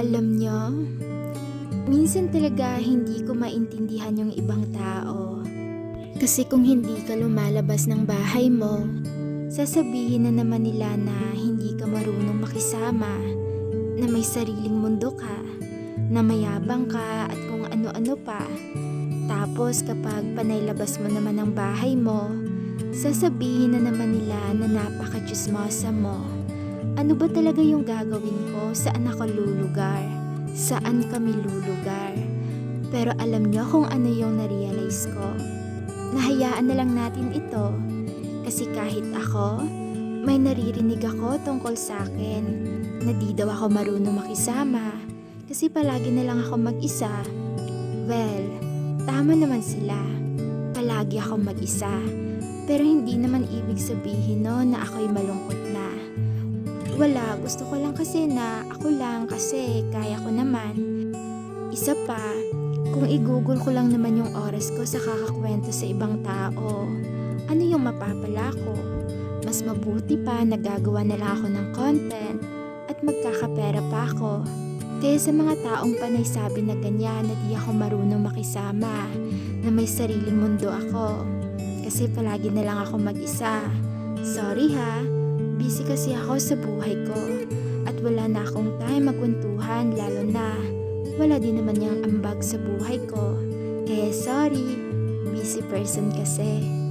Alam nyo, minsan talaga hindi ko maintindihan yung ibang tao. Kasi kung hindi ka lumalabas ng bahay mo, sasabihin na naman nila na hindi ka marunong makisama, na may sariling mundo ka, na mayabang ka at kung ano-ano pa. Tapos kapag panaylabas mo naman ng bahay mo, sasabihin na naman nila na napaka-tsismosa mo. Ano ba talaga yung gagawin ko? Saan ako lulugar? Saan kami lulugar? Pero alam nyo kung ano yung narealize ko? Nahayaan na lang natin ito. Kasi kahit ako, may naririnig ako tungkol sa akin na di daw ako marunong makisama kasi palagi na lang ako mag-isa. Well, tama naman sila. Palagi ako mag-isa. Pero hindi naman ibig sabihin no na ako'y malungkot na. Wala, gusto ko lang kasi na ako lang kasi kaya ko naman. Isa pa, kung i-google ko lang naman yung oras ko sa kakakwento sa ibang tao, ano yung mapapala ko? Mas mabuti pa nagagawa na lang ako ng content at magkakapera pa ako. Kaya sa mga taong panay sabi na ganyan na di ako marunong makisama, na may sariling mundo ako. Kasi palagi na lang ako mag-isa. Sorry ha, busy kasi ako sa buhay ko. At wala na akong time magkwentuhan lalo na wala din naman yung ambag sa buhay ko. Kaya sorry, busy person kasi.